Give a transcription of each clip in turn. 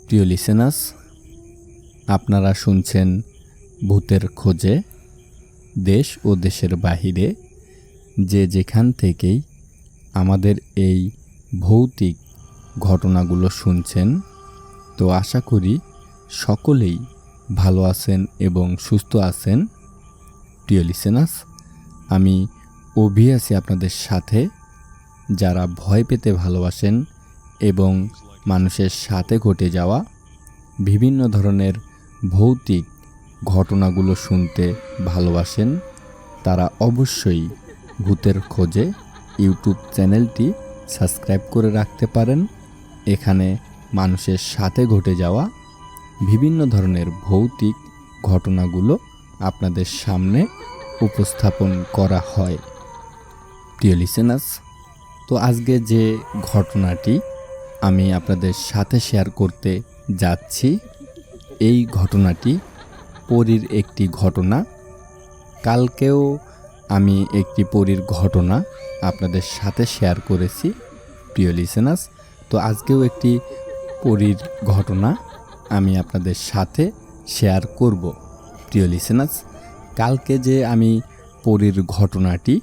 প্রিয় লিসেনার্স, আপনারা শুনছেন ভূতের খোঁজে। দেশ ও দেশের বাহিরে যে যেখান থেকেই আমাদের এই ভৌতিক ঘটনাগুলো শুনছেন, তো আশা করি সকলেই ভালো আছেন এবং সুস্থ আছেন। প্রিয় লিসেনার্স, আমি অভি আছি আপনাদের সাথে। যারা ভয় পেতে ভালোবাসেন এবং মানুষের সাথে ঘটে যাওয়া বিভিন্ন ধরনের ভৌতিক ঘটনাগুলো শুনতে ভালোবাসেন, তারা অবশ্যই ভূতের খোঁজে ইউটিউব চ্যানেলটি সাবস্ক্রাইব করে রাখতে পারেন। এখানে মানুষের সাথে ঘটে যাওয়া বিভিন্ন ধরনের ভৌতিক ঘটনাগুলো আপনাদের সামনে উপস্থাপন করা হয়। প্রিয় লিসেনার্স, তো আজকে যে ঘটনাটি আমি আপনাদের সাথে শেয়ার করতে যাচ্ছি, এই ঘটনাটি পরীর একটি ঘটনা। কালকেও আমি একটি পরীর ঘটনা আপনাদের সাথে শেয়ার করেছি। প্রিয় লিসেনার্স, তো আজকেও একটি পরীর ঘটনা আমি আপনাদের সাথে শেয়ার করব। প্রিয় লিসেনার্স, কালকে যে আমি পরীর ঘটনাটি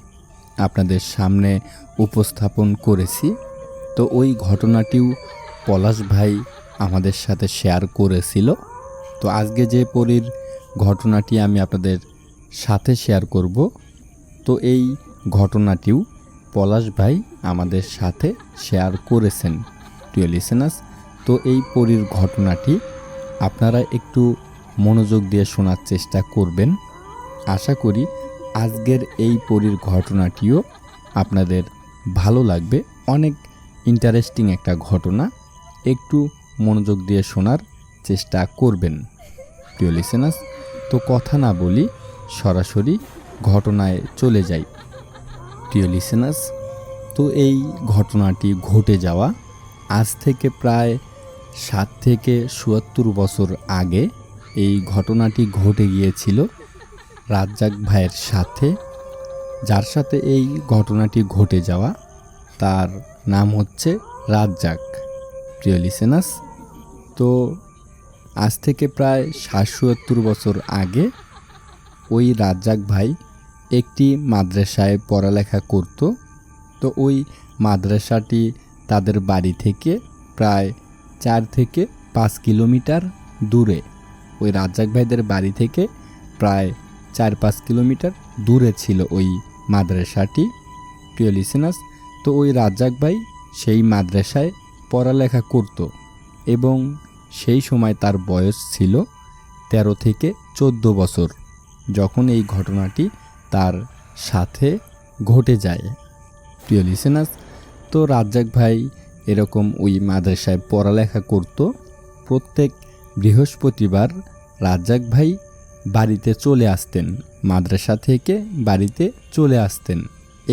আপনাদের সামনে উপস্থাপন করেছি, তো ওই ঘটনাটিও পলাশ ভাই আমাদের সাথে শেয়ার করেছিল। তো আজকে যে পরীর ঘটনাটি আমি আপনাদের সাথে শেয়ার করব, তো এই ঘটনাটিও পলাশ ভাই আমাদের সাথে শেয়ার করেছেন। প্রিয় লিসেনার্স, তো এই পরীর ঘটনাটি আপনারা একটু মনোযোগ দিয়ে শোনার চেষ্টা করবেন। আশা করি আজকের এই পরীর ঘটনাটিও আপনাদের ভালো লাগবে। অনেক ইন্টারেস্টিং একটা ঘটনা, একটু মনোযোগ দিয়ে শোনার চেষ্টা করবেন। প্রিয় লিসেনার্স, তো কথা না বলি সরাসরি ঘটনায় চলে যাই। প্রিয় লিসেনার্স, তো এই ঘটনাটি ঘটে যাওয়া আজ থেকে প্রায় 60 থেকে ৭৭ বছর আগে এই ঘটনাটি ঘটে গিয়েছিল রাজ্জাক ভাইয়ের সাথে। যার সাথে এই ঘটনাটি ঘটে যাওয়া তার নাম হচ্ছে রাজ্জাক। প্রিয় লিসেনার্স, তো আজ থেকে প্রায় ৭৭ বছর আগে ওই রাজ্জাক ভাই একটি মাদ্রাসায় পড়ালেখা করত। তো ওই মাদ্রাসাটি তাদের বাড়ি থেকে প্রায় 4 থেকে 5 কিলোমিটার দূরে। ওই রাজ্জাক ভাইদের বাড়ি থেকে প্রায় 4-5 কিলোমিটার দূরে ছিল ওই মাদ্রাসাটি। প্রিয় লিসেনার্স, তো ওই রাজ্জাক ভাই সেই মাদ্রাসায় পড়ালেখা করত এবং সেই সময় তার বয়স ছিল 13 থেকে 14 বছর যখন এই ঘটনাটি তার সাথে ঘটে যায়। প্রিয় লিসেনার্স, তো রাজ্জাক ভাই এরকম ওই মাদ্রাসায় পড়ালেখা করত। প্রত্যেক বৃহস্পতিবার রাজ্জাক ভাই বাড়িতে চলে আসতেন, মাদ্রাসা থেকে বাড়িতে চলে আসতেন।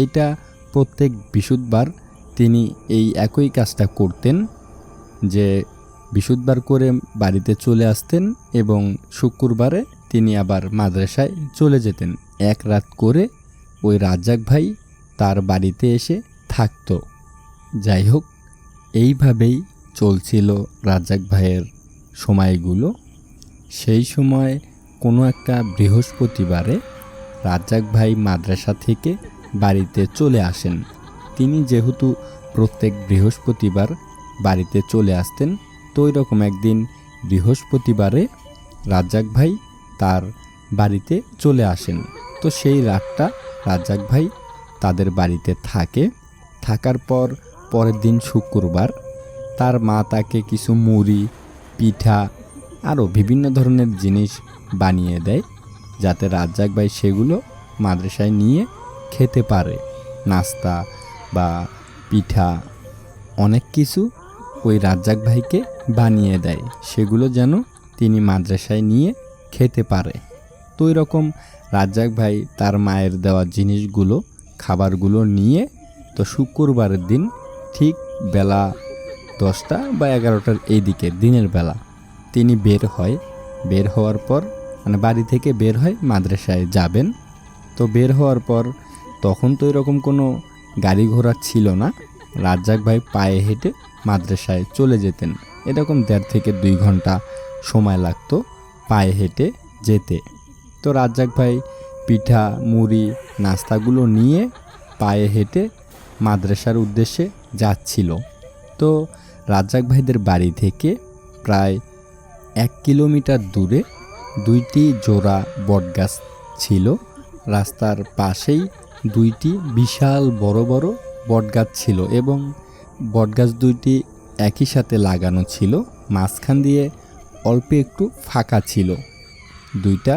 এইটা প্রত্যেক বৃহস্পতিবার তিনি এই একই কাজটা করতেন, যে বৃহস্পতিবার করে বাড়িতে চলে আসতেন এবং শুক্রবারে তিনি আবার মাদ্রাসায় চলে যেতেন। এক রাত করে ওই রাজ্জাক ভাই তার বাড়িতে এসে থাকতো। যাই হোক, এইভাবেই চলছিল রাজ্জাক ভাইয়ের সময়গুলো। সেই সময় কোনো একটা বৃহস্পতিবারে রাজ্জাক ভাই মাদ্রাসা থেকে বাড়িতে চলে আসেন। তিনি যেহেতু প্রত্যেক বৃহস্পতিবার বাড়িতে চলে আসতেন, তো ওই রকম একদিন বৃহস্পতিবারে রাজ্জাক ভাই তার বাড়িতে চলে আসেন। তো সেই রাতটা রাজ্জাক ভাই তাদের বাড়িতে থাকে। থাকার পর পরের দিন শুক্রবার তার মা তাকে কিছু মুড়ি, পিঠা আরও বিভিন্ন ধরনের জিনিস বানিয়ে দেয়, যাতে রাজ্জাক ভাই সেগুলো মাদ্রাসায় নিয়ে খেতে পারে। নাস্তা বা পিঠা অনেক কিছু ওই রাজ্জাক ভাইকে বানিয়ে দেয়, সেগুলো যেন তিনি মাদ্রাসায় নিয়ে খেতে পারে। তো ওই রকম রাজ্জাক ভাই তার মায়ের দেওয়া জিনিসগুলো, খাবারগুলো নিয়ে, তো শুক্রবারের দিন ঠিক বেলা 10টা বা 11টার এই দিকে দিনের বেলা তিনি বের হয়। বের হওয়ার পর বাড়ি থেকে বের হয় মাদ্রাসায় যাবেন। তো বের হওয়ার পর তখন তো এরকম কোনো গাড়ি ঘোড়া ছিল না। রাজ্জাক ভাই পায়ে হেঁটে মাদ্রাসায় চলে যেতেন। এরকম 1.5 থেকে 2 ঘন্টা সময় লাগতো পায়ে হেঁটে যেতে। তো রাজ্জাক ভাই পিঠা মুড়ি নাস্তাগুলো নিয়ে পায়ে হেঁটে মাদ্রাসার উদ্দেশ্যে যাচ্ছিল। তো রাজ্জাক ভাইদের বাড়ি থেকে প্রায় 1 কিলোমিটার দূরে 2টি জোড়া বটগাছ ছিল। রাস্তার পাশেই 2টি বিশাল বড় বড় বটগাছ ছিল এবং বটগাছ 2টি একই সাথে লাগানো ছিল। মাঝখান দিয়ে অল্প একটু ফাঁকা ছিল। 2টা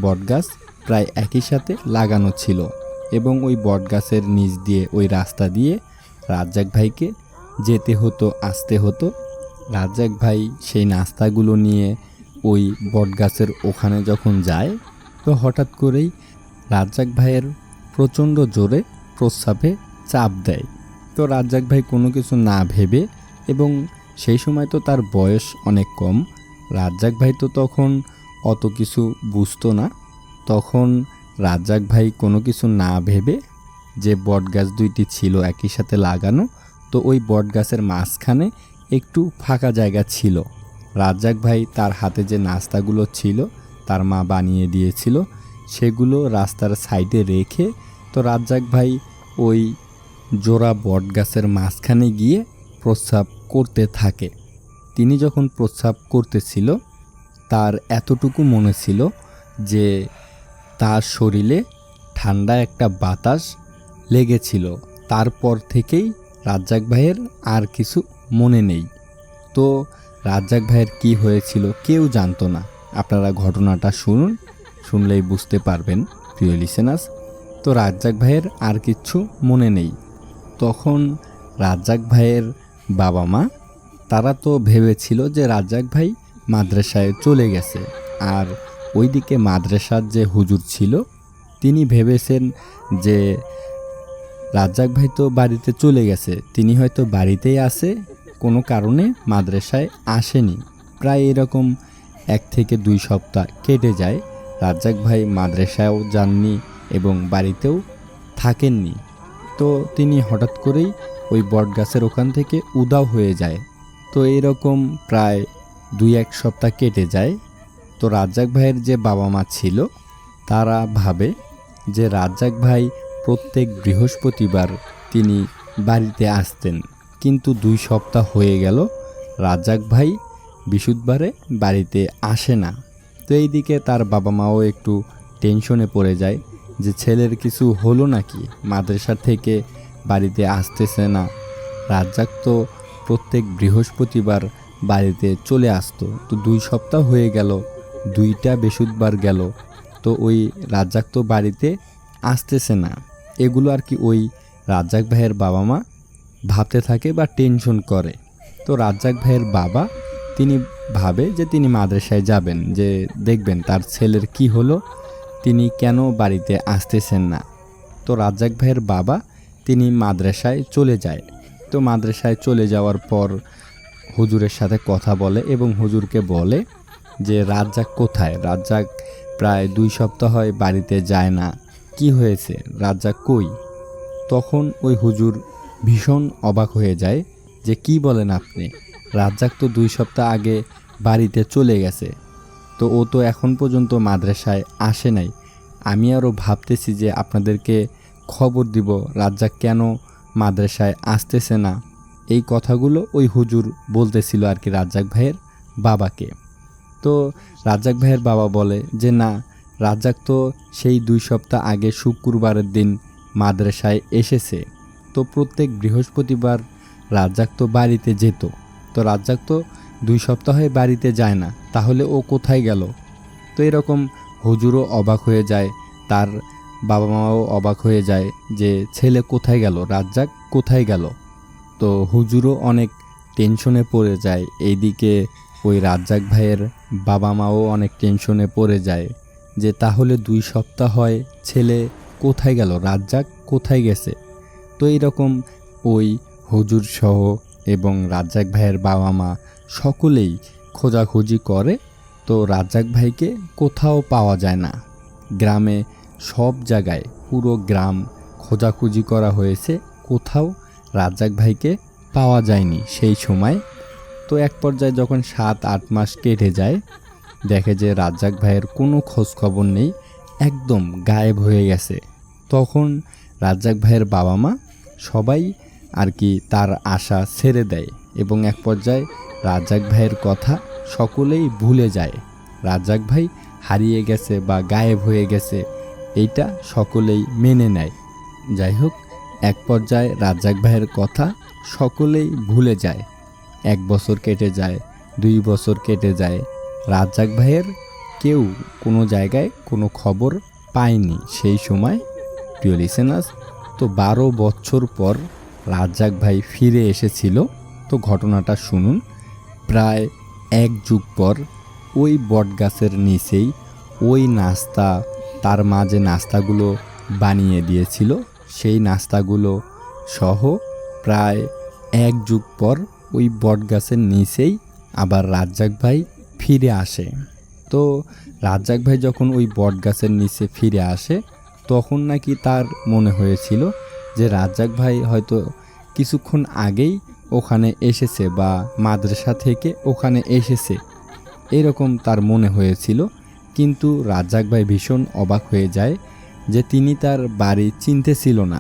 বটগাছ প্রায় একই সাথে লাগানো ছিল এবং ওই বটগাছের নিচ দিয়ে ওই রাস্তা দিয়ে রাজ্জাক ভাইকে যেতে হতো, আসতে হতো। রাজ্জাক ভাই সেই নাস্তাগুলো নিয়ে ওই বটগাছের ওখানে যখন যায়, তো হঠাৎ করেই রাজ্জাক ভাইয়ের প্রচণ্ড জোরে প্রস্রাবে চাপ দেয়। তো রাজ্জাক ভাই কোনো কিছু না ভেবে, এবং সেই সময় তো তার বয়স অনেক কম, রাজ্জাক ভাই তো তখন অত কিছু বুঝতো না। তখন রাজ্জাক ভাই কোনো কিছু না ভেবে, যে বটগাছ 2টি ছিল একই সাথে লাগানো, তো ওই বটগাছের মাঝখানে একটু ফাঁকা জায়গা ছিল। রাজ্জাক ভাই তার হাতে যে নাস্তাগুলো ছিল তার মা বানিয়ে দিয়েছিল, সেগুলো রাস্তার সাইডে রেখে তো রাজ্জাক ভাই ওই জোড়া বটগাছের মাঝখানে গিয়ে প্রস্রাব করতে থাকে। তিনি যখন প্রস্রাব করতেছিল, তার এতটুকু মনে ছিল যে তার শরীরে ঠান্ডা একটা বাতাস লেগেছিল। তারপর থেকেই রাজ্জাক ভাইয়ের আর কিছু মনে নেই। তো রাজ্জাক ভাইয়ের কী হয়েছিল কেউ জানতো না। আপনারা ঘটনাটা শুনুন, শুনলেই বুঝতে পারবেন প্রিয় লিসেনার্স। তো রাজ্জাক ভাইয়ের আর কিচ্ছু মনে নেই। তখন রাজ্জাক ভাইয়ের বাবা মা তারা তো ভেবেছিল যে রাজ্জাক ভাই মাদ্রাসায় চলে গেছে, আর ওইদিকে মাদ্রাসার যে হুজুর ছিল তিনি ভেবেছেন যে রাজ্জাক ভাই তো বাড়িতে চলে গেছে, তিনি হয়তো বাড়িতেই আছে, কোনো কারণে মাদ্রাসায় আসেনি। প্রায় এরকম 1 থেকে 2 সপ্তাহ কেটে যায়। রাজ্জাক ভাই মাদ্রাসায়ও যাননি এবং বাড়িতেও থাকেননি। তো তিনি হঠাৎ করেই ওই বটগাছের ওখান থেকে উধাও হয়ে যায়। তো এরকম প্রায় 2-1 সপ্তাহ কেটে যায়। তো রাজ্জাক ভাইয়ের যে বাবা মা ছিল তারা ভাবে যে রাজ্জাক ভাই প্রত্যেক বৃহস্পতিবার তিনি বাড়িতে আসতেন, কিন্তু 2 সপ্তাহ হয়ে গেল রাজ্জাক ভাই বৃহস্পতিবারে বাড়িতে আসে না। তো এইদিকে তার বাবা মাও একটু টেনশনে পড়ে যায় যে ছেলের কিছু হলো নাকি, মাদ্রাসা থেকে বাড়িতে আসতেছে না। রাজ্জাক তো প্রত্যেক বৃহস্পতিবার বাড়িতে চলে আসতো, তো 2 সপ্তাহ হয়ে গেল, 2টা বৃহস্পতিবার গেল, তো ওই রাজ্জাক তো বাড়িতে আসতেছে না। এগুলো আর কি ওই রাজ্জাক ভাইয়ের বাবা মা ভাবতে থাকে বা টেনশন করে। তো রাজ্জাক ভাইয়ের বাবা তিনি ভাবে যে তিনি মাদ্রাসায় যাবেন, যে দেখবেন তার ছেলের কি হলো, তিনি কেন বাড়িতে আসতেছেন না। তো রাজ্জাক ভাইয়ের বাবা তিনি মাদ্রাসায় চলে যায়। তো মাদ্রাসায় চলে যাওয়ার পর হুজুরের সাথে কথা বলে এবং হুজুরকে বলে যে রাজ্জাক কোথায়, রাজ্জাক প্রায় 2 সপ্তাহ হয় বাড়িতে যায় না, কি হয়েছে, রাজ্জাক কই? তখন ওই হুজুর ভীষণ অবাক হয়ে যায় যে কি বলেন আপনি, রাজ্জাক তো 2 সপ্তাহ আগে বাড়িতে চলে গেছে, তো ও তো এখন পর্যন্ত মাদ্রাসায় আসে নাই। আমি আরও ভাবতেছি যে আপনাদেরকে খবর দিব রাজ্জাক কেন মাদ্রাসায় আসতেছে না। এই কথাগুলো ওই হুজুর বলতেছিল আর কি রাজ্জাক ভাইয়ের বাবাকে। তো রাজ্জাক ভাইয়ের বাবা বলে যে না, রাজ্জাক তো সেই 2 সপ্তাহ আগে শুক্রবারের দিন মাদ্রাসায় এসেছে, তো প্রত্যেক বৃহস্পতিবার রাজ্জাক তো বাড়িতে যেত, তো রাজ্জাক তো 2 সপ্তাহে বাড়িতে যায় না, তাহলে ও কোথায় গেল? তো এরকম হুজুরও অবাক হয়ে যায়, তার বাবা মাও অবাক হয়ে যায় যে ছেলে কোথায় গেল, রাজ্জাক কোথায় গেল। তো হুজুরও অনেক টেনশনে পড়ে যায়। এইদিকে ওই রাজ্জাক ভাইয়ের বাবা মাও অনেক টেনশনে পড়ে যায় যে তাহলে 2 সপ্তাহ হয় ছেলে কোথায় গেল, রাজ্জাক কোথায় গেছে। তো এইরকম ওই হুজুর সহ এবং রাজ্জাক ভাইয়ের বাবা মা সকলেই খোঁজাখুঁজি করে, তো রাজ্জাক ভাইকে কোথাও পাওয়া যায় না। গ্রামে সব জায়গায় পুরো গ্রাম খোঁজাখুঁজি করা হয়েছে, কোথাও রাজ্জাক ভাইকে পাওয়া যায়নি সেই সময়। তো এক পর্যায়ে যখন 7-8 মাস কেটে যায়, দেখে যে রাজ্জাক ভাইয়ের কোনো খোঁজ খবর নেই, একদম গায়েব হয়ে গেছে। তখন রাজ্জাক ভাইয়ের বাবা মা সবাই আর কি তার আশা ছেড়ে দেয় এবং এক পর্যায়ে রাজ্জাক ভাইয়ের কথা সকলেই ভুলে যায়। রাজ্জাক ভাই হারিয়ে গেছে বা গায়েব হয়ে গেছে, এইটা সকলেই মেনে নেয়। যাই হোক, এক পর্যায়ে রাজ্জাক ভাইয়ের কথা সকলেই ভুলে যায়। 1 বছর কেটে যায়, 2 বছর কেটে যায়, রাজ্জাক ভাইয়ের কেউ কোনো জায়গায় কোনো খবর পায়নি সেই সময়। প্রিয় লিসেনার্স, তো 12 বছর পর রাজ্জাক ভাই ফিরে এসেছিল। তো ঘটনাটা শুনুন। প্রায় 1 যুগ পর ওই বটগাছের নিচেই ওই নাস্তা, তার মা যে নাস্তাগুলো বানিয়ে দিয়েছিল সেই নাস্তাগুলো সহ প্রায় 1 যুগ পর ওই বটগাছের নিচেই আবার রাজ্জাক ভাই ফিরে আসে। তো রাজ্জাক ভাই যখন ওই বটগাছের নিচে ফিরে আসে, তখন নাকি তার মনে হয়েছিল যে রাজ্জাক ভাই হয়তো কিছুক্ষণ আগেই ওখানে এসেছে বা মাদ্রাসা থেকে ওখানে এসেছে, এরকম তার মনে হয়েছিল। কিন্তু রাজ্জাক ভাই ভীষণ অবাক হয়ে যায় যে তিনি তার বাড়ি চিনতেছিল না।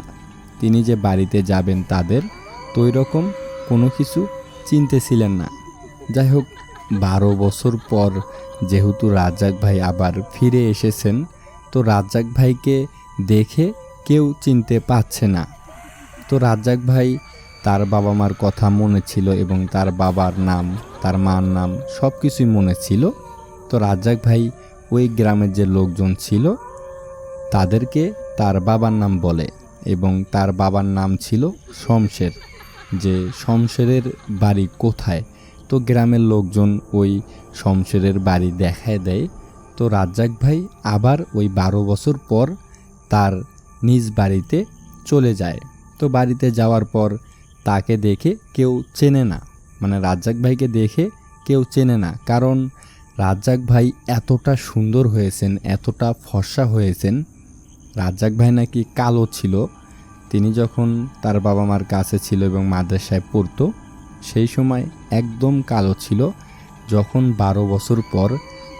তিনি যে বাড়িতে যাবেন তাদের, তো এরকম কোনো কিছু চিনতেছিলেন না। যাই হোক, 12 বছর পর যেহেতু রাজ্জাক ভাই আবার ফিরে এসেছেন, তো রাজ্জাক ভাইকে দেখে কেউ চিনতে পারছে না। তো রাজ্জাক ভাই তার বাবা মার কথা মনে ছিল এবং তার বাবার নাম, তার মার নাম সব কিছুই মনে ছিল। তো রাজ্জাক ভাই ওই গ্রামের যে লোকজন ছিল তাদেরকে তার বাবার নাম বলে এবং তার বাবার নাম ছিল শমশের, যে শমশেরের বাড়ি কোথায়। তো গ্রামের লোকজন ওই শমশেরের বাড়ি দেখায় দেয়। তো রাজ্জাক ভাই আবার ওই 12 বছর পর তার নিজ বাড়িতে চলে যায়। তো বাড়িতে যাওয়ার পর তাকে দেখে কেউ চেনে না, মানে রাজ্জাক ভাইকে দেখে কেউ চেনে না, কারণ রাজ্জাক ভাই এতটা সুন্দর হয়েছেন, এতটা ফর্সা হয়েছেন। রাজ্জাক ভাই নাকি কালো ছিল। তিনি যখন তার বাবা মার কাছে ছিল এবং মাদ্রাসায় পড়তো সেই সময় একদম কালো ছিল। যখন 12 বছর পর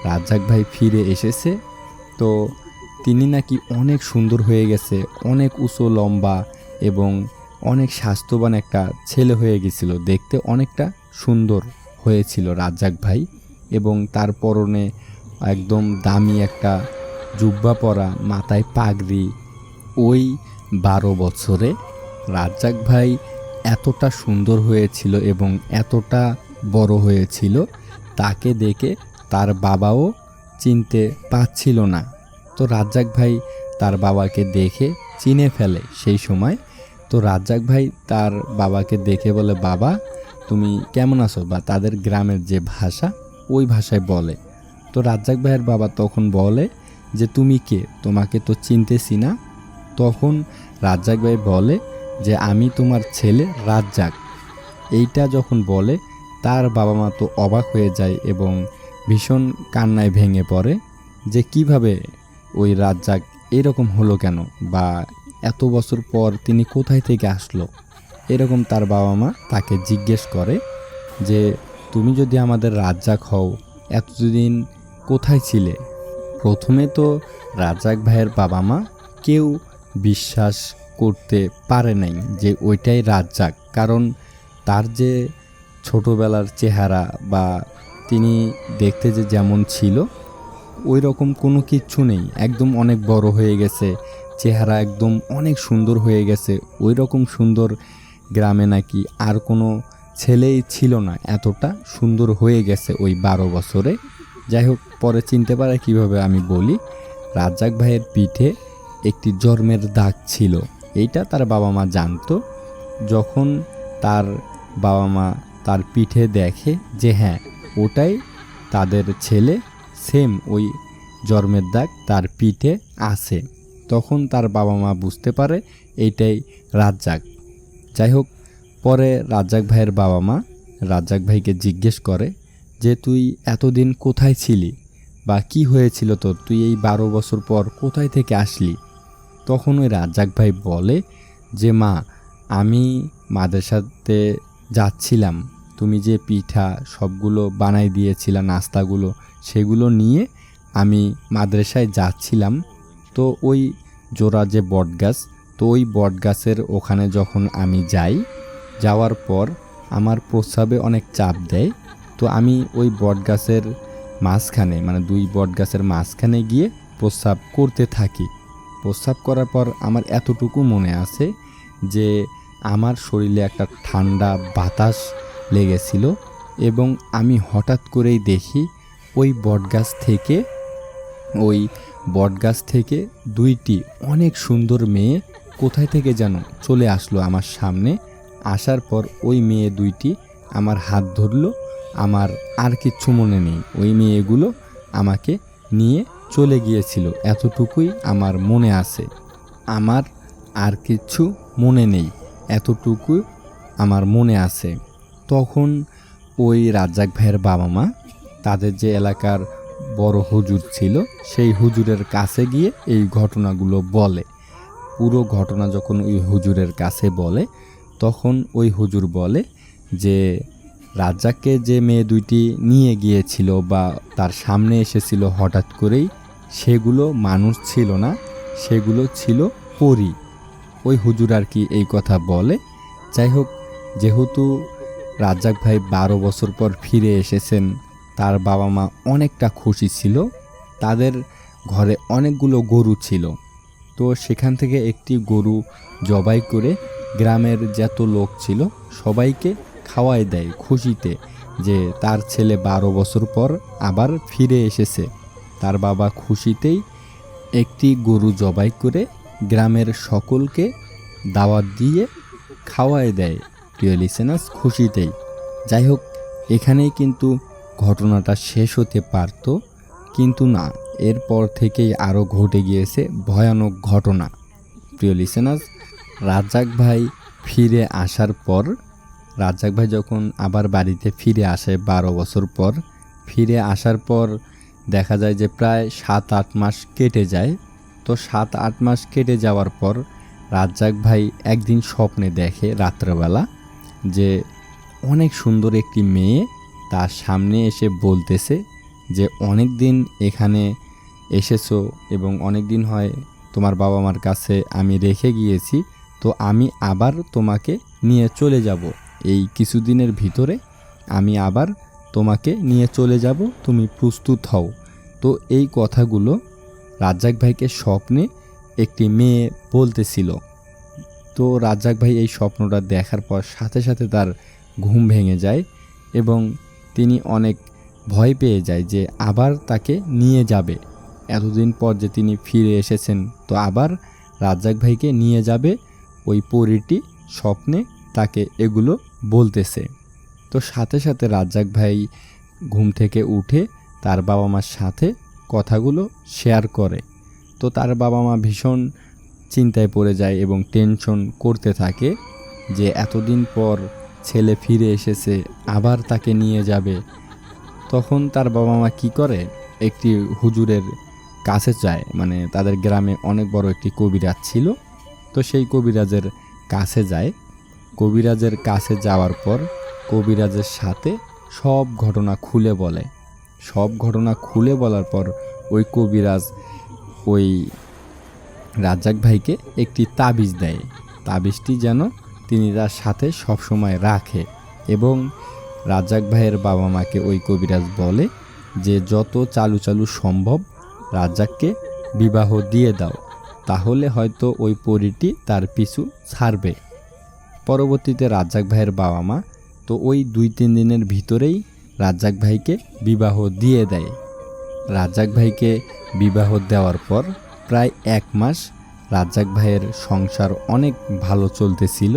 রাজ্জাক ভাই ফিরে এসেছে, তো তিনি নাকি অনেক সুন্দর হয়ে গেছে, অনেক উঁচু লম্বা এবং অনেক স্বাস্থ্যবান একটা ছেলে হয়ে গেছিল। দেখতে অনেকটা সুন্দর হয়েছিল রাজ্জাক ভাই এবং তার পরনে একদম দামি একটা জুব্বা পরা, মাথায় পাগড়ি। ওই 12 বছরে রাজ্জাক ভাই এতটা সুন্দর হয়েছিল এবং এতটা বড় হয়েছিল, তাকে দেখে তার বাবাও চিনতে পারছিল না। তো রাজ্জাক ভাই তার বাবাকে দেখে চিনে ফেলে সেই সময়। তো রাজ্জাক ভাই তার বাবাকে দেখে বলে, বাবা তুমি কেমন আছো, বা তাদের গ্রামের যে ভাষা ওই ভাষায় বলে। তো রাজ্জাক ভাইয়ের বাবা তখন বলে যে তুমি কে, তোমাকে তো চিনতেছি না। তখন রাজ্জাক ভাই বলে যে আমি তোমার ছেলে রাজ্জাক। এইটা যখন বলে তার বাবা মা তো অবাক হয়ে যায় এবং ভীষণ কান্নায় ভেঙে পড়ে যে কিভাবে ওই রাজ্জাক এরকম হলো কেন, বা এত বছর পর তিনি কোথায় থেকে আসলো। এরকম তার বাবা মা তাকে জিজ্ঞেস করে যে তুমি যদি আমাদের রাজ্জাক হও, এতদিন কোথায় ছিলে। প্রথমে তো রাজ্জাক ভাইয়ের বাবা মা কেউ বিশ্বাস করতে পারে নাই যে ওইটাই রাজ্জাক, কারণ তার যে ছোটোবেলার চেহারা বা তিনি দেখতে যে যেমন ছিল ওই রকম কোনো কিচ্ছু নেই, একদম অনেক বড় হয়ে গেছে, চেহারা একদম অনেক সুন্দর হয়ে গেছে। ওই রকম সুন্দর গ্রামে নাকি আর কোনো ছেলেই ছিল না, এতটা সুন্দর হয়ে গেছে ওই 12 বছরে। যাই হোক, পরে চিনতে পারে কিভাবে আমি বলি। রাজ্জাক ভাইয়ের পিঠে একটি জন্মের দাগ ছিল, এইটা তার বাবা মা জানতো। যখন তার বাবা মা তার পিঠে দেখে যে হ্যাঁ ওটাই তাদের ছেলে, সেম ওই জন্মের দাগ তার পিঠে আছে, তখন তার বাবা মা বুঝতে পারে এইটাই রাজ্জাক। যাই হোক, পরে রাজ্জাক ভাইয়ের বাবা মা রাজ্জাক ভাইকে জিজ্ঞেস করে যে তুই এতদিন কোথায় ছিলি বা কি হয়েছিল তোর, তুই এই 12 বছর পর কোথায় থেকে আসলি। তখন ওই রাজ্জাক ভাই বলে যে মা, আমি মাদ্রাসাতে যাচ্ছিলাম, তুমি যে পিঠা সবগুলো বানাই দিয়েছিলা নাস্তাগুলো, সেগুলো নিয়ে আমি মাদ্রাসায় যাচ্ছিলাম। তো ওই জোড়া যে বটগাছ, তো ওই বটগাছের ওখানে যখন আমি যাই, যাওয়ার পর আমার প্রস্রাবে অনেক চাপ দেয়। তো আমি ওই বটগাছের মাঝখানে, মানে দুই বটগাছের মাঝখানে গিয়ে প্রস্রাব করতে থাকি। প্রস্রাব করার পর আমার এতটুকু মনে আছে যে আমার শরীরে একটা ঠান্ডা বাতাস লেগেছিল এবং আমি হঠাৎ করেই দেখি ওই বটগাছ থেকে দুইটি অনেক সুন্দর মেয়ে কোথায় থেকে যেন চলে আসলো আমার সামনে। আসার পর ওই মেয়ে দুইটি আমার হাত ধরলো। আমার আর কিচ্ছু মনে নেই, ওই মেয়েগুলো আমাকে নিয়ে চলে গিয়েছিল, এতটুকুই আমার মনে আছে। আমার আর কিচ্ছু মনে নেই, এতটুকু আমার মনে আছে। তখন ওই রাজ্জাক ভাইয়ের বাবা মা তাদের যে এলাকার বড় হুজুর ছিল, সেই হুজুরের কাছে গিয়ে এই ঘটনাগুলো বলে। পুরো ঘটনা যখন ওই হুজুরের কাছে বলে, তখন ওই হুজুর বলে যে রাজ্জাককে যে মেয়ে দুইটি নিয়ে গিয়েছিল বা তার সামনে এসেছিল হঠাৎ করেই, সেগুলো মানুষ ছিল না, সেগুলো ছিল পরী। ওই হুজুর আর কি এই কথা বলে। যাই হোক, যেহেতু রাজ্জাক ভাই 12 বছর পর ফিরে এসেছেন, তার বাবা মা অনেকটা খুশি ছিল। তাদের ঘরে অনেকগুলো গরু ছিল, তো সেখান থেকে একটি গরু জবাই করে গ্রামের যত লোক ছিল সবাইকে খাওয়াই দেয় খুশিতে, যে তার ছেলে 12 বছর পর আবার ফিরে এসেছে। তার বাবা খুশিতেই একটি গরু জবাই করে গ্রামের সকলকে দাওয়াত দিয়ে খাওয়াই দেয়, প্রিয় লিসেনার্স, খুশিতেই। যাই হোক, এখানেই কিন্তু ঘটনাটা শেষ হতে পারত, কিন্তু না, এরপর থেকেই আরও ঘটে গিয়েছে ভয়ানক ঘটনা। প্রিয় লিসেনার্স, রাজ্জাক ভাই ফিরে আসার পর, রাজ্জাক ভাই যখন আবার বাড়িতে ফিরে আসে 12 বছর পর, ফিরে আসার পর দেখা যায় যে প্রায় 7-8 মাস কেটে যায়। তো 7-8 মাস কেটে যাওয়ার পর রাজ্জাক ভাই একদিন স্বপ্নে দেখে রাত্রেবেলা যে অনেক সুন্দর একটি মেয়ে তার সামনে এসে বলতেছে যে অনেক দিন এখানে এসেছো এবং অনেক দিন হয় তোমার বাবা মার কাছে আমি রেখে গিয়েছি, তো আমি আবার তোমাকে নিয়ে চলে যাব, এই কিছুদিনের ভিতরে আমি আবার তোমাকে নিয়ে চলে যাব, তুমি প্রস্তুত হও। তো এই কথাগুলো রাজ্জাক ভাইকে স্বপ্নে একটি মেয়ে বলতেছিল। তো রাজ্জাক ভাই এই স্বপ্নটা দেখার পর সাথে সাথে তার ঘুম ভেঙে যায় এবং তিনি অনেক ভয় পেয়ে যায় যে আবার তাকে নিয়ে যাবে। এতদিন পর যে তিনি ফিরে এসেছেন, তো আবার রাজ্জাক ভাইকে নিয়ে যাবে, ওই পরীটি স্বপ্নে তাকে এগুলো বলতেছে। তো সাথে সাথে রাজ্জাক ভাই ঘুম থেকে উঠে তার বাবা মার সাথে কথাগুলো শেয়ার করে। তো তার বাবা মা ভীষণ চিন্তায় পড়ে যায় এবং টেনশন করতে থাকে যে এতদিন পর ছেলে ফিরে এসেছে, আবার তাকে নিয়ে যাবে। তখন তার বাবা মা কী করে, একটি হুজুরের কাছে যায়, মানে তাদের গ্রামে অনেক বড় একটি কবিরাজ ছিল, তো সেই কবিরাজের কাছে যায়। কবিরাজের কাছে যাওয়ার পর কবিরাজের সাথে সব ঘটনা খুলে বলে। সব ঘটনা খুলে বলার পর ওই কবিরাজ ওই রাজ্জাক ভাইকে একটি তাবিজ দেয়। তাবিজটি যেন তিনি তার সাথে সবসময় রাখে এবং রাজ্জাক ভাইয়ের বাবা মাকে ওই কবিরাজ বলে যে যত চালু সম্ভব রাজ্জাককে বিবাহ দিয়ে দাও, তাহলে হয়তো ওই পরীটি তার পিছু ছাড়বে। পরবর্তীতে রাজ্জাক ভাইয়ের বাবা মা তো ওই 2-3 দিনের ভিতরেই রাজ্জাক ভাইকে বিবাহ দিয়ে দেয়। রাজ্জাক ভাইকে বিবাহ দেওয়ার পর প্রায় 1 মাস রাজ্জাক ভাইয়ের সংসার অনেক ভালো চলতেছিল।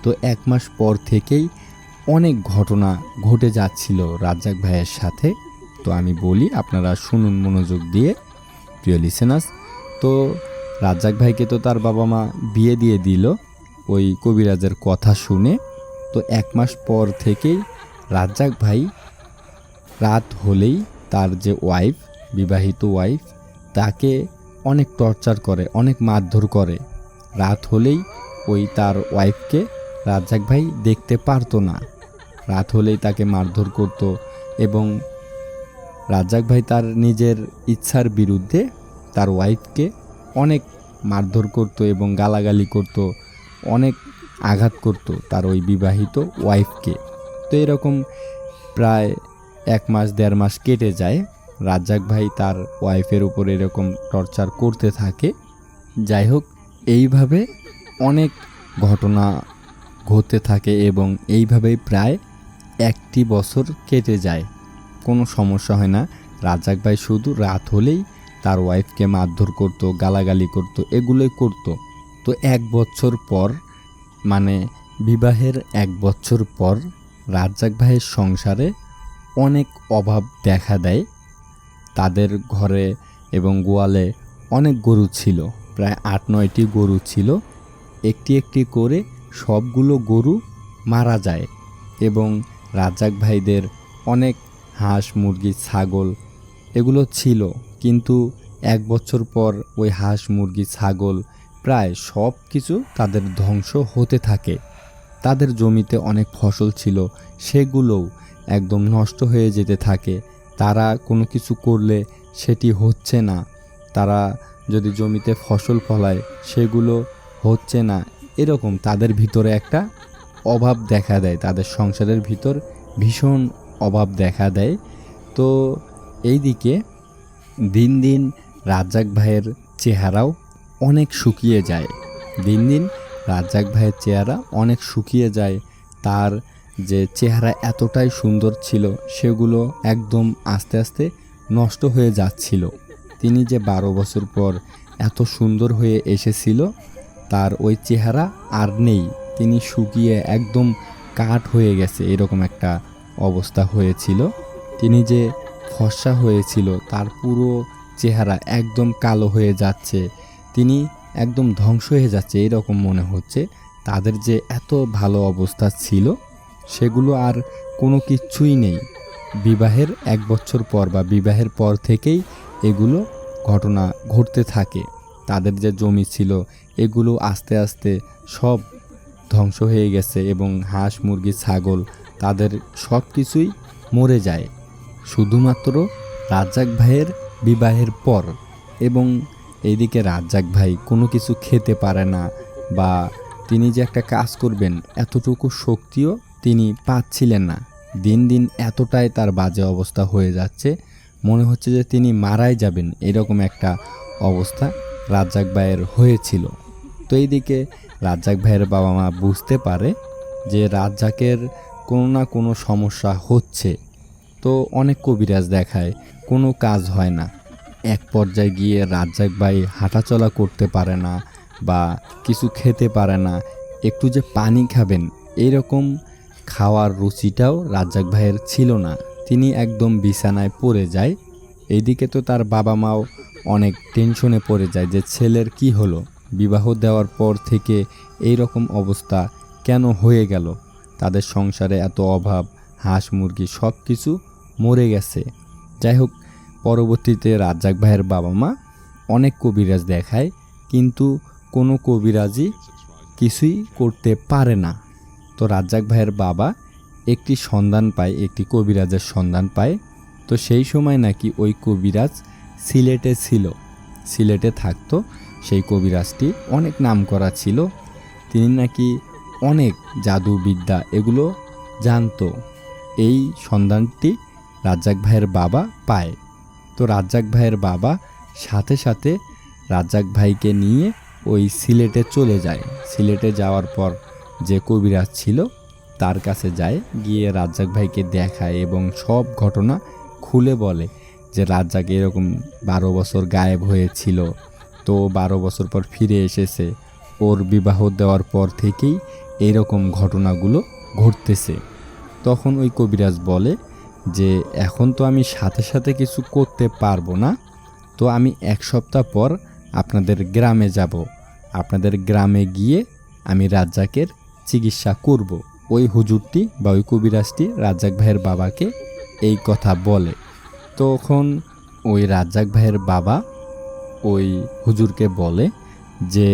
তো 1 মাস পর থেকেই অনেক ঘটনা ঘটে যাচ্ছিল রাজ্জাক ভাইয়ের সাথে। তো আমি বলি, আপনারা শুনুন মনোযোগ দিয়ে, প্রিয় লিসেনার্স। তো রাজ্জাক ভাইকে তো তার বাবা মা বিয়ে দিয়ে দিল ওই কবিরাজের কথা শুনে। তো 1 মাস পর থেকেই রাজ্জাক ভাই রাত হলেই তার যে ওয়াইফ, বিবাহিত ওয়াইফ, তাকে অনেক টর্চার করে, অনেক মারধর করে। রাত হলেই ওই তার ওয়াইফকে রাজ্জাক ভাই দেখতে পারতো না। রাত হলেই তাকে মারধর করতো এবং রাজ্জাক ভাই তার নিজের ইচ্ছার বিরুদ্ধে তার ওয়াইফকে অনেক মারধর করতো এবং গালাগালি করতো, অনেক আঘাত করতো তার ওই বিবাহিত ওয়াইফকে। তো এরকম প্রায় 1 মাস 1.5 মাস কেটে যায়। রাজ্জাক ভাই তার ওয়াইফের উপর এরকম টর্চার করতে থাকে। যাই হোক, এইভাবে অনেক ঘটনা ঘটতে থাকে এবং এইভাবেই প্রায় 1টি বছর কেটে যায়। কোনো সমস্যা হয় না। রাজ্জাক ভাই শুধু রাত হলেই তার ওয়াইফকে মারধর করতো, গালাগালি করতো, এগুলোই করতো। তো 1 বছর পর, মানে বিবাহের 1 বছর পর রাজ্জাক ভাইয়ের সংসারে অনেক অভাব দেখা দেয়। তাদের ঘরে এবং গোয়ালে অনেক গরু ছিল, প্রায় 8-9টি গরু ছিল। একটি একটি করে সবগুলো গরু মারা যায় এবং রাজ্জাক ভাইদের অনেক হাঁস, মুরগি, ছাগল এগুলো ছিল। কিন্তু 1 বছর পর ওই হাঁস, মুরগি, ছাগল প্রায় সব কিছু তাদের ধ্বংস হতে থাকে। তাদের জমিতে অনেক ফসল ছিল, সেগুলোও একদম নষ্ট হয়ে যেতে থাকে। তারা কোনো কিছু করলে সেটি হচ্ছে না। তারা যদি জমিতে ফসল ফলায় সেগুলো হচ্ছে না। এরকম তাদের ভিতরে একটা অভাব দেখা দেয়, তাদের সংসারের ভিতর ভীষণ অভাব দেখা দেয়। তো এইদিকে দিন দিন রাজ্জাক ভাইয়ের চেহারাও অনেক শুকিয়ে যায়। দিন দিন রাজ্জাক ভাইয়ের চেহারা অনেক শুকিয়ে যায়। তার যে চেহারা এতটাই সুন্দর ছিল সেগুলো একদম আস্তে আস্তে নষ্ট হয়ে যাচ্ছিল। তিনি যে 12 বছর পর এত সুন্দর হয়ে এসেছিল, তার ওই চেহারা আর নেই। তিনি শুকিয়ে একদম কাঠ হয়ে গেছে, এরকম একটা অবস্থা হয়েছিল। তিনি যে ফর্সা হয়েছিল তার পুরো চেহারা একদম কালো হয়ে যাচ্ছে। তিনি একদম ধ্বংস হয়ে যাচ্ছে এরকম মনে হচ্ছে। তাদের যে এত ভালো অবস্থা ছিল সেগুলো আর কোনো কিছুই নেই। বিবাহের 1 বছর পর বা বিবাহের পর থেকেই এগুলো ঘটনা ঘটতে থাকে। তাদের যে জমি ছিল এগুলো আস্তে আস্তে সব ধ্বংস হয়ে গেছে এবং হাঁস, মুরগি, ছাগল তাদের সব কিছুই মরে যায় শুধুমাত্র রাজ্জাক ভাইয়ের বিবাহের পর। এবং এইদিকে রাজ্জাক ভাই কোনো কিছু খেতে পারে না, বা তিনি যে একটা কাজ করবেন এতটুকু শক্তিও তিনি পাচ্ছিলেন না। দিন দিন এতটাই তার বাজে অবস্থা হয়ে যাচ্ছে, মনে হচ্ছে যে তিনি মারাই যাবেন, এরকম একটা অবস্থা রাজ্জাক ভাইয়ের হয়েছিল। তো এইদিকে রাজ্জাক ভাইয়ের বাবা মা বুঝতে পারে যে রাজ্জাকের কোনো না কোনো সমস্যা হচ্ছে। তো অনেক কবিরাজ দেখায়, কোনো কাজ হয় না। এক পর্যায়ে গিয়ে রাজ্জাক ভাই হাঁটাচলা করতে পারে না বা কিছু খেতে পারে না। একটু যে পানি খাবেন এরকম খাওয়ার রুচিটাও রাজ্জাক ভাইয়ের ছিল না। তিনি একদম বিছানায় পড়ে যায়। এইদিকে তো তার বাবা মাও অনেক টেনশনে পড়ে যায় যে ছেলের কি হলো, বিবাহ দেওয়ার পর থেকে এই রকম অবস্থা কেন হয়ে গেল। তাদের সংসারে এত অভাব, হাঁস, মুরগি সব কিছু মরে গেছে। যাই হোক, পরবর্তীতে রাজ্জাক ভাইয়ের বাবা মা অনেক কবিরাজ দেখায়, কিন্তু কোনো কবিরাজই কিছুই করতে পারে না। তো রাজ্জাক ভাইয়ের বাবা একটি সন্ধান পায়, একটি কবিরাজের সন্ধান পায়। তো সেই সময় নাকি ওই কবিরাজ সিলেটে ছিল, সিলেটে থাকতো। সেই কবিরাজটি অনেক নামকরা ছিল, তিনি নাকি অনেক জাদুবিদ্যা এগুলো জানতো। এই সন্ধানটি রাজ্জাক ভাইয়ের বাবা পায়। তো রাজ্জাক ভাইয়ের বাবা সাথে সাথে রাজ্জাক ভাইকে নিয়ে ওই সিলেটে চলে যায়। সিলেটে যাওয়ার পর যে কবিরাজ ছিল তার কাছে যায়, গিয়ে রাজ্জাক ভাইকে দেখায় এবং সব ঘটনা খুলে বলে যে রাজ্জাক এরকম 12 বছর গায়েব হয়েছিল, তো 12 বছর পর ফিরে এসেছে। ওর বিবাহ দেওয়ার পর থেকেই এইরকম ঘটনাগুলো ঘটতেছে। তখন ওই কবিরাজ বলে যে এখন তো আমি সাথে সাথে কিছু করতে পারবো না, তো আমি 1 সপ্তাহ পর আপনাদের গ্রামে যাব। আপনাদের গ্রামে গিয়ে আমি রাজ্জাকের চিকিৎসা করব। ওই হুজুরটি বা ওই কবিরাজটি রাজ্জাক ভাইয়ের বাবাকে এই কথা বলে। তখন ওই রাজ্জাক ভাইয়ের বাবা ওই হুজুরকে বলে যে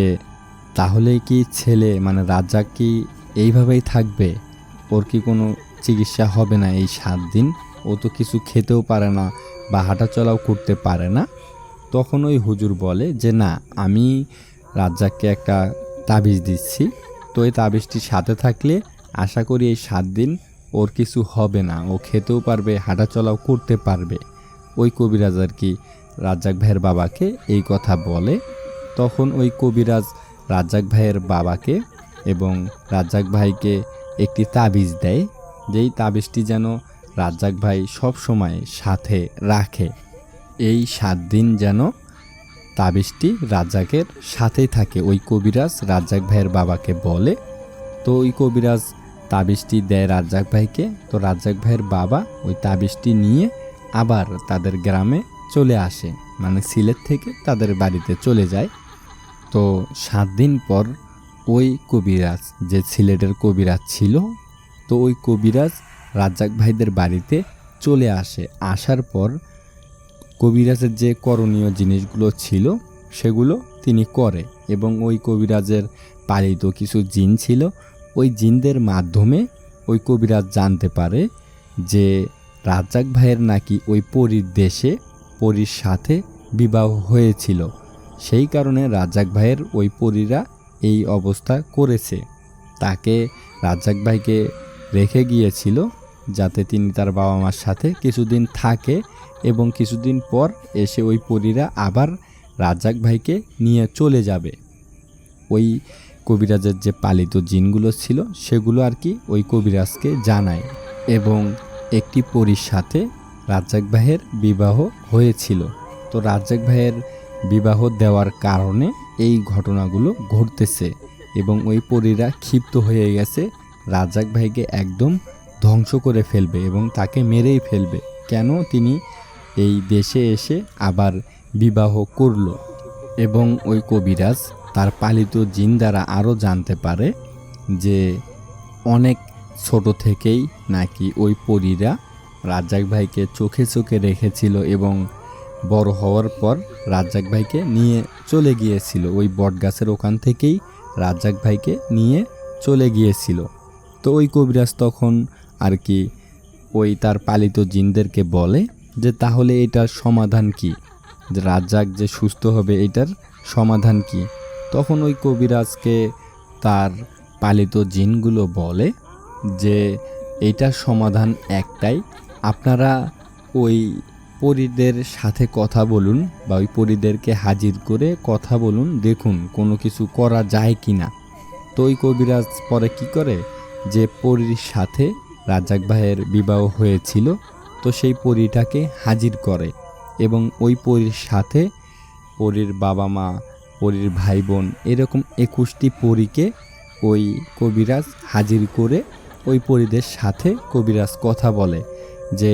তাহলে কি ছেলে মানে রাজ্জাক কি এইভাবেই থাকবে? ওর কি কোনো চিকিৎসা হবে না এই 7 দিন? ও তো কিছু খেতেও পারে না বা হাঁটাচলাও করতে পারে না। তখন ওই হুজুর বলে যে না, আমি রাজ্জাককে একটা তাবিজ দিচ্ছি, তো এই তাবিজটি সাথে থাকলে আশা করি এই 7 দিন ওর কিছু হবে না, ও খেতেও পারবে, হাঁটাচলাও করতে পারবে। ওই কবিরাজ আর কি রাজ্জাক ভাইয়ের বাবাকে এই কথা বলে। তখন ওই কবিরাজ রাজ্জাক ভাইয়ের বাবাকে এবং রাজ্জাক ভাইকে একটি তাবিজ দেয়, যেই তাবিজটি যেন রাজ্জাক ভাই সব সময় সাথে রাখে। এই 7 দিন যেন তাবিজটি রাজ্জাকের সাথেই থাকে, ওই কবিরাজ রাজ্জাক ভাইয়ের বাবাকে বলে। তো ওই কবিরাজ তাবিজটি দেয় রাজ্জাক ভাইকে। তো রাজ্জাক ভাইয়ের বাবা ওই তাবিজটি নিয়ে আবার তাদের গ্রামে চলে আসে, মানে সিলেট থেকে তাদের বাড়িতে চলে যায়। তো 7 দিন পর ওই কবিরাজ, যে সিলেটের কবিরাজ ছিল, তো ওই কবিরাজ রাজ্জাক ভাইদের বাড়িতে চলে আসে। আসার পর কবিরাজের যে করণীয় জিনিসগুলো ছিল সেগুলো তিনি করে, এবং ওই কবিরাজের পালিত কিছু জিন ছিল, ওই জিনদের মাধ্যমে ওই কবিরাজ জানতে পারে যে রাজ্জাক ভাইয়ের নাকি ওই পরীর দেশে পরীর সাথে বিবাহ হয়েছিল। সেই কারণে রাজ্জাক ভাইয়ের ওই পরীরা এই অবস্থা করেছে। তাকে রাজ্জাক ভাইকে রেখে গিয়েছিল যাতে তিনি তার বাবা মার সাথে কিছুদিন থাকে, এবং কিছুদিন পর এসে ওই পরীরা আবার রাজ্জাক ভাইকে নিয়ে চলে যাবে। ওই কবিরাজের যে পালিত জিনগুলো ছিল সেগুলো আর কি ওই কবিরাজকে জানায়, এবং একটি পরীর সাথে রাজ্জাক ভাইয়ের বিবাহ হয়েছিল। তো রাজ্জাক ভাইয়ের বিবাহ দেওয়ার কারণে এই ঘটনাগুলো ঘটতেছে, এবং ওই পরীরা ক্ষিপ্ত হয়ে গেছে, রাজ্জাক ভাইকে একদম ধ্বংস করে ফেলবে এবং তাকে মেরেই ফেলবে। কেন তিনি এই দেশে এসে আবার বিবাহ করলো? এবং ওই কবিরাজ তার পালিত জিন দ্বারা আরও জানতে পারে যে অনেক ছোট থেকেই নাকি ওই পরীরা রাজ্জাক ভাইকে চোখে চোখে রেখেছিল, এবং বড় হওয়ার পর রাজ্জাক ভাইকে নিয়ে চলে গিয়েছিল। ওই বটগাছের ওখান থেকেই রাজ্জাক ভাইকে নিয়ে চলে গিয়েছিল। তো ওই কবিরাজ তখন আর কি ওই তার পালিত জিনদেরকে বলে যে তাহলে এটার সমাধান কি, যে রাজ্জাক যে সুস্থ হবে এটার সমাধান কি? তখন ওই কবিরাজকে তার পালিত জিনগুলো বলে যে এইটার সমাধান একটাই, আপনারা ওই পরীদের সাথে কথা বলুন বা ওই পরীদেরকে হাজির করে কথা বলুন, দেখুন কোনো কিছু করা যায় কি না। তো ওই কবিরাজ পরে কি করে, যে পরীর সাথে রাজ্জাক ভাইয়ের বিবাহ হয়েছিল তো সেই পরীটাকে হাজির করে, এবং ওই পরীর সাথে পরীর বাবা মা, পরীর ভাই বোন, এরকম 21টি পরীকে ওই কবিরাজ হাজির করে ওই পরীদের সাথে কবিরাজ কথা বলে যে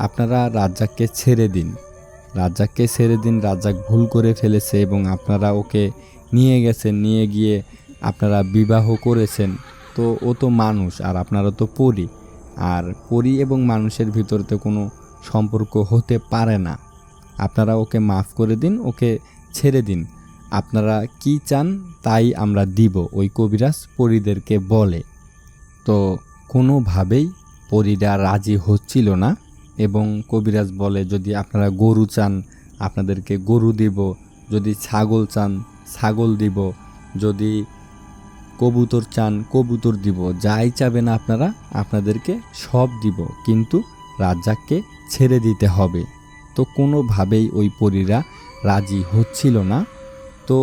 আপনারা রাজ্জাককে ছেড়ে দিন, রাজ্জাককে ছেড়ে দিন, রাজ্জাক ভুল করে ফেলেছে এবং আপনারা ওকে নিয়ে গেছেন, নিয়ে গিয়ে আপনারা বিবাহ করেছেন, তো ও তো মানুষ আর আপনারা তো পরী, আর পরী এবং মানুষের ভিতরে তো কোনো সম্পর্ক হতে পারে না, আপনারা ওকে মাফ করে দিন, ওকে ছেড়ে দিন, আপনারা কি চান তাই আমরা দিব, ওই কবিরাজ পরীদেরকে বলে। তো কোনোভাবেই পরীরা রাজি হচ্ছিল না, এবং কবিরাজ বলে যদি আপনারা গরু চান আপনাদেরকে গরু দিব, যদি ছাগল চান ছাগল দিব, যদি কবুতর চান কবুতর দিব, যাই চাবেন আপনারা আপনাদেরকে সব দিব, কিন্তু রাজ্জাককে ছেড়ে দিতে হবে। তো কোনোভাবেই ওই পরীরা রাজি হচ্ছিল না। তো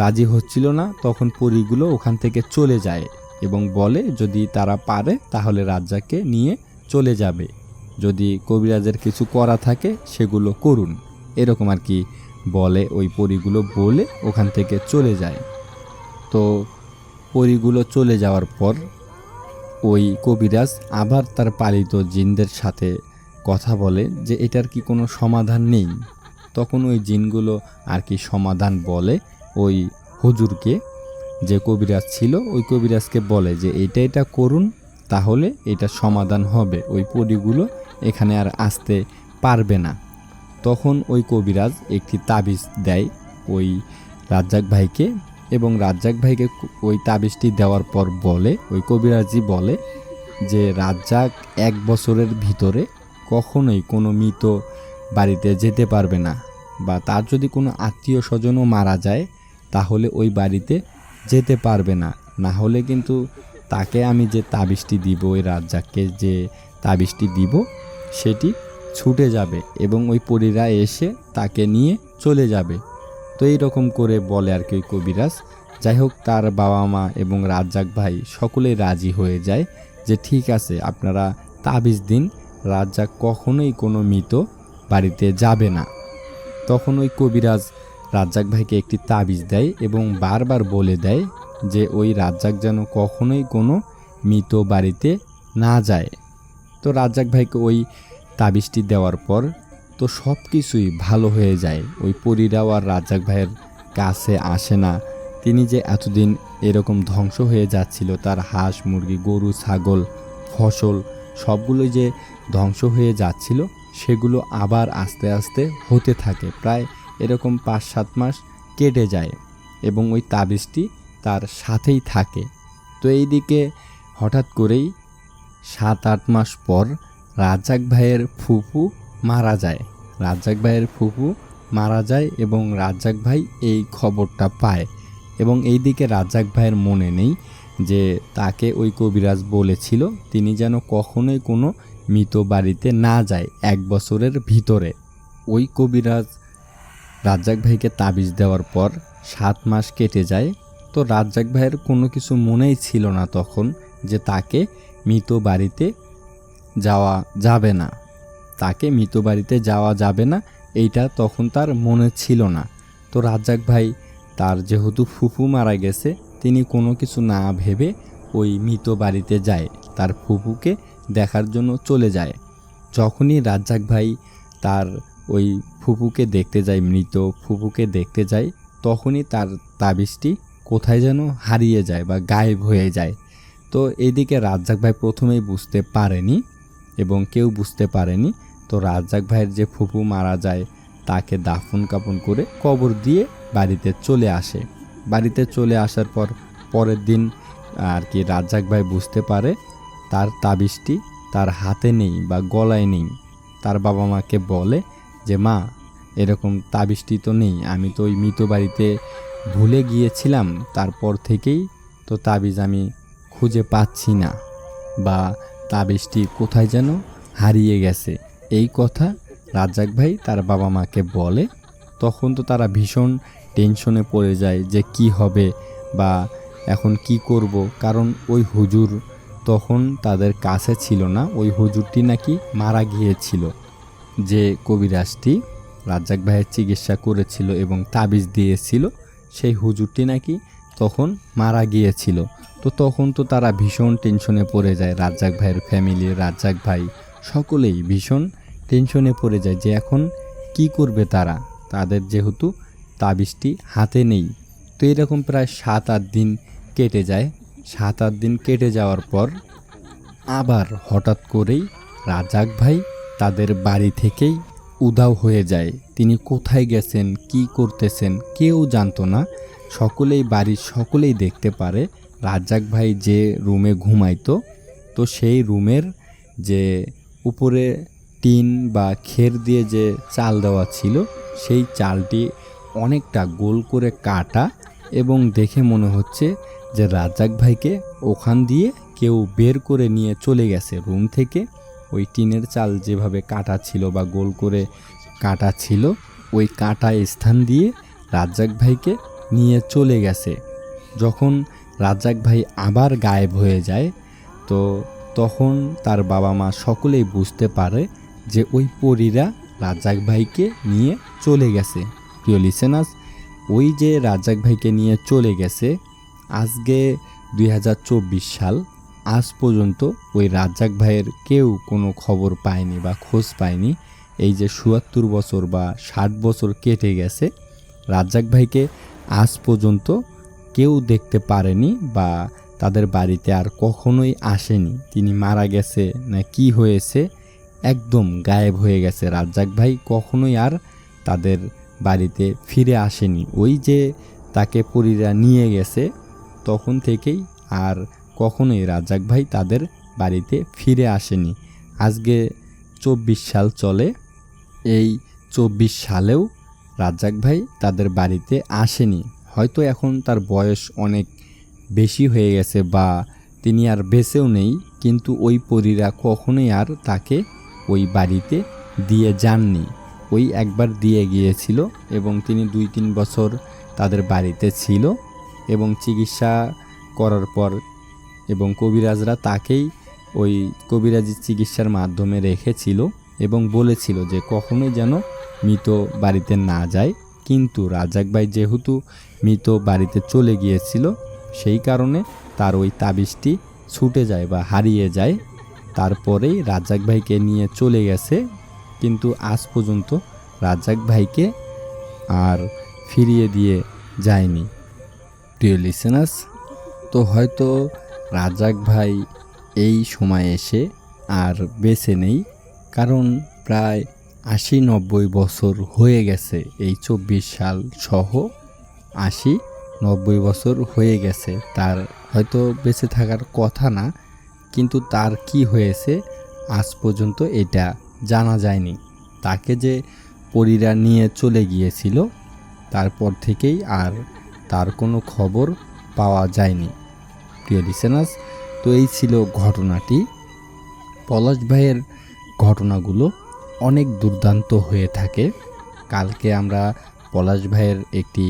রাজি হচ্ছিল না তখন পরীগুলো ওখান থেকে চলে যায় এবং বলে যদি তারা পারে তাহলে রাজ্জাককে নিয়ে চলে যাবে, যদি কবিরাজের কিছু করা থাকে সেগুলো করুন, এরকম আর কি বলে। ওই পরীগুলো বলে ওখান থেকে চলে যায়। তো পরীগুলো চলে যাওয়ার পর ওই কবিরাজ আবার তার পালিত জিনদের সাথে কথা বলে যে এটার কি কোনো সমাধান নেই। তখন ওই জিনগুলো আর কি সমাধান বলে ওই হুজুরকে, যে কবিরাজ ছিল ওই কবিরাজকে বলে যে এটা করুন তাহলে এটা সমাধান হবে, ওই পরীগুলো এখানে আর আসতে পারবে না। তখন ওই কবিরাজ একটি তাবিজ দেয় ওই রাজ্জাক ভাইকে, এবং রাজ্জাক ভাইকে ওই তাবিজটি দেওয়ার পর বলে, ওই কবিরাজি বলে যে রাজ্জাক 1 বছরের ভিতরে কখনোই কোনো মৃত বাড়িতে যেতে পারবে না, বা তার যদি কোনো আত্মীয় স্বজনও মারা যায় তাহলে ওই বাড়িতে যেতে পারবে না। না হলে কিন্তু তাকে আমি যে তাবিজটি দিব, ওই রাজ্জাককে যে তাবিজটি দিব সেটি ছুটে যাবে এবং ওই পরীরা এসে তাকে নিয়ে চলে যাবে। তো এইরকম করে বলে আর কি ওই কবিরাজ। যাই হোক, তার বাবা মা এবং রাজ্জাক ভাই সকলেই রাজি হয়ে যায় যে ঠিক আছে, আপনারা তাবিজ দিন, রাজ্জাক কখনোই কোনো মৃত বাড়িতে যাবে না। তখন ওই কবিরাজ রাজ্জাক ভাইকে একটি তাবিজ দেয় এবং বারবার বলে দেয় যে ওই রাজ্জাক যেন কখনোই কোনো মৃত বাড়িতে না যায়। তো রাজ্জাক ভাইকে ওই তাবিজটি দেওয়ার পর তো সব কিছুই ভালো হয়ে যায়। ওই পরীরাও আর রাজ্জাক ভাইয়ের কাছে আসে না। তিনি যে এতদিন এরকম ধ্বংস হয়ে যাচ্ছিল, তার হাঁস মুরগি গরু ছাগল ফসল সবগুলোই যে ধ্বংস হয়ে যাচ্ছিল, সেগুলো আবার আস্তে আস্তে হতে থাকে। প্রায় এরকম 5-7 মাস কেটে যায় এবং ওই তাবিজটি তার সাথেই থাকে। তো এইদিকে হঠাৎ করেই 7-8 মাস পর রাজ্জাক ভাইয়ের ফুফু মারা যায়। রাজ্জাক ভাইয়ের ফুফু মারা যায় এবং রাজ্জাক ভাই এই খবরটা পায়, এবং এইদিকে রাজ্জাক ভাইয়ের মনে নেই যে তাকে ওই কবিরাজ বলেছিল তিনি যেন কখনোই কোনো মৃত বাড়িতে না যায় 1 বছরের ভিতরে। ওই কবিরাজ রাজ্জাক ভাইকে তাবিজ দেওয়ার পর 7 মাস কেটে যায়। তো রাজ্জাক ভাইয়ের কোনো কিছু মনেই ছিল না তখন যে তাকে মৃত বাড়িতে যাওয়া যাবে না, তাকে মৃত বাড়িতে যাওয়া যাবে না, এইটা তখন তার মনে ছিল না। তো রাজ্জাক ভাই তার যেহেতু ফুফু মারা গেছে, তিনি কোনো কিছু না ভেবে ওই মৃত বাড়িতে যায়, তার ফুফুকে দেখার জন্য চলে যায়। যখনই রাজ্জাক ভাই তার ওই ফুফুকে দেখতে যায়, মৃত ফুফুকে দেখতে যায়, তখনই তার তাবিজটি কোথায় যেন হারিয়ে যায় বা গায়েব হয়ে যায়। তো এইদিকে রাজ্জাক ভাই প্রথমেই বুঝতে পারেনি এবং কেউ বুঝতে পারেনি। তো রাজ্জাক ভাইয়ের যে ফুফু মারা যায় তাকে দাফন কাফন করে কবর দিয়ে বাড়িতে চলে আসে। বাড়িতে চলে আসার পর পরের দিন আর কি রাজ্জাক ভাই বুঝতে পারে তার তাবিজটি তার হাতে নেই বা গলায় নেই। তার বাবা মাকে বলে যে মা, এরকম তাবিজটি তো নেই, আমি তো ওই মৃত বাড়িতে ভুলে গিয়েছিলাম, তারপর থেকেই তো তাবিজ আমি খুঁজে পাচ্ছি না, বা তাবিজটি কোথায় যেন হারিয়ে গেছে। এই কথা রাজ্জাক ভাই তার বাবা মাকে বলে। তখন তো তারা ভীষণ টেনশনে পড়ে যায় যে কি হবে বা এখন কি করব, কারণ ওই হুজুর তখন তাদের কাছে ছিল না। ওই হুজুরটি নাকি মারা গিয়েছিল, যে কবিরাজটি রাজ্জাক ভাইয়ের চিকিৎসা করেছিল এবং তাবিজ দিয়েছিল, সেই হুজুরটি নাকি তখন মারা গিয়েছিল। তো তখন তো তারা ভীষণ টেনশনে পড়ে যায়, রাজ্জাক ভাইয়ের ফ্যামিলি, রাজ্জাক ভাই সকলেই ভীষণ টেনশনে পড়ে যায় যে এখন কি করবে তারা, তাদের যেহেতু তাবিজটি হাতে নেই। তো এরকম প্রায় 7-8 দিন কেটে যায়। 7-8 দিন কেটে যাওয়ার পর আবার হঠাৎ করেই রাজ্জাক ভাই তাদের বাড়ি থেকেই উধাও হয়ে যায়। তিনি কোথায় গেছেন, কি করতেছেন কেউ জানতো না। বাড়ির সকলেই দেখতে পারে রাজ্জাক ভাই যে রুমে ঘুমাইতো, তো সেই রুমের যে উপরে টিন বা খের দিয়ে যে চাল দেওয়া ছিল, সেই চালটি অনেকটা গোল করে কাটা, এবং দেখে মনে হচ্ছে যে রাজ্জাক ভাইকে ওখান দিয়ে কেউ বের করে নিয়ে চলে গেছে রুম থেকে। ওই টিনের চাল যেভাবে কাটা ছিল বা গোল করে কাটা ছিল, ওই কাটা স্থান দিয়ে রাজ্জাক ভাইকে নিয়ে চলে গেছে। যখন রাজ্জাক ভাই আবার গায়েব হয়ে যায়, তো তখন তার বাবা মা সকলেই বুঝতে পারে যে ওই পরীরা রাজ্জাক ভাইকে নিয়ে চলে গেছে। প্রিয় লিসেনার্স, ওই যে রাজ্জাক ভাইকে নিয়ে চলে গেছে, আজকে 2024 সাল, আজ পর্যন্ত ওই রাজ্জাক ভাইয়ের কেউ কোনো খবর পায়নি বা খোঁজ পায়নি। এই যে ৭৪ বছর বা ৬০ বছর কেটে গেছে, রাজ্জাক ভাইকে আজ পর্যন্ত কেউ দেখতে পারেনি বা তাদের বাড়িতে আর কখনোই আসেনি। তিনি মারা গেছে না কি হয়েছে, একদম গায়েব হয়ে গেছে রাজ্জাক ভাই, কখনোই আর তাদের বাড়িতে ফিরে আসেনি। ওই যে তাকে পরীরা নিয়ে গেছে তখন থেকেই আর কখনোই রাজ্জাক ভাই তাদের বাড়িতে ফিরে আসেনি। আজকে 24 সাল চলে, এই 24 সালেও রাজ্জাক ভাই তাদের বাড়িতে আসেনি। হয়তো এখন তার বয়স অনেক বেশি হয়ে গেছে বা তিনি আর বেঁচেও নেই, কিন্তু ওই পরীরা কখনোই আর তাকে ওই বাড়িতে দিয়ে যাননি। ওই একবার দিয়ে গিয়েছিল এবং তিনি 2-3 বছর তাদের বাড়িতে ছিল এবং চিকিৎসা করার পর এবং কবিরাজরা তাকেই ওই কবিরাজি চিকিৎসার মাধ্যমে রেখেছিল এবং বলেছিল যে কখনোই যেন মৃত বাড়িতে না যায়। কিন্তু রাজ্জাক ভাই যেহেতু মৃত বাড়িতে চলে গিয়েছিল সেই কারণে তার ওই তাবিজটি ছুটে যায় বা হারিয়ে যায়। তারপরেই রাজ্জাক ভাইকে নিয়ে চলে গেছে, কিন্তু আজ পর্যন্ত রাজ্জাক ভাইকে আর ফিরিয়ে দিয়ে যায়নি। প্রিয় লিসেনার্স, তো হয়তো রাজ্জাক ভাই এই সময় এসে আর বেঁচে নেই, কারণ প্রায় 80-90 বছর হয়ে গেছে। এই 24 সাল সহ 80-90 বছর হয়ে গেছে। তার হয়তো বেঁচে থাকার কথা না, কিন্তু তার কি হয়েছে আজ পর্যন্ত এটা জানা যায়নি। তাকে যে পরীরা নিয়ে চলে গিয়েছিল তারপর থেকেই আর তার কোনো খবর পাওয়া যায়নি। প্রিয় লিসেনার্স, তো এই ছিল ঘটনাটি। পলাশ ভাইয়ের ঘটনাগুলো অনেক দুর্দান্ত হয়ে থাকে। কালকে আমরা পলাশ ভাইয়ের একটি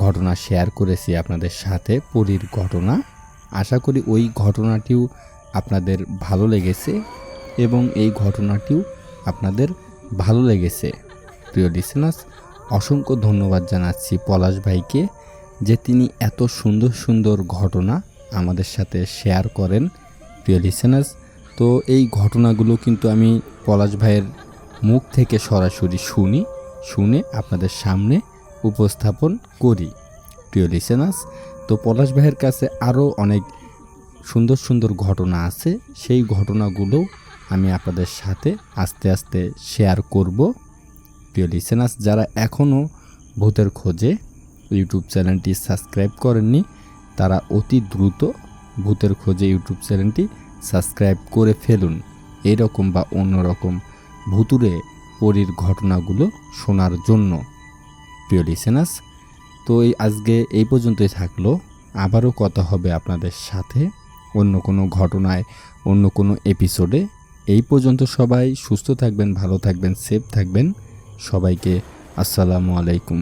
ঘটনা শেয়ার করেছি আপনাদের সাথে, পরীর ঘটনা। আশা করি ওই ঘটনাটিও আপনাদের ভালো লেগেছে এবং এই ঘটনাটিও আপনাদের ভালো লেগেছে। প্রিয় লিসেনার্স, অসংখ্য ধন্যবাদ জানাচ্ছি পলাশ ভাইকে যে তিনি এত সুন্দর সুন্দর ঘটনা আমাদের সাথে শেয়ার করেন। প্রিয় লিসেনার্স, তো এই ঘটনাগুলো কিন্তু আমি পলাশ ভাইয়ের মুখ থেকে সরাসরি শুনে আপনাদের সামনে উপস্থাপন করি। প্রিয় লিসেনার্স, তো পলাশ ভাইয়ের কাছে আরও অনেক সুন্দর সুন্দর ঘটনা আছে, সেই ঘটনাগুলো আমি আপনাদের সাথে আস্তে আস্তে শেয়ার করব। প্রিয় লিসেনার্স, যারা এখনও ভূতের খোঁজে ইউটিউব চ্যানেলটি সাবস্ক্রাইব করেননি তারা অতি দ্রুত ভূতের খোঁজে ইউটিউব চ্যানেলটি সাবস্ক্রাইব করে ফেলুন, এরকম বা অন্যরকম ভুতুরে পরীর ঘটনাগুলো শোনার জন্য। প্রিয় লিসেনার্স, তো আজকে এই পর্যন্তই থাকলো। আবারও কথা হবে আপনাদের সাথে অন্য কোনো ঘটনায়, অন্য কোনো এপিসোডে। এই পর্যন্ত সবাই সুস্থ থাকবেন, ভালো থাকবেন, সেফ থাকবেন। সবাইকে আসসালামু আলাইকুম।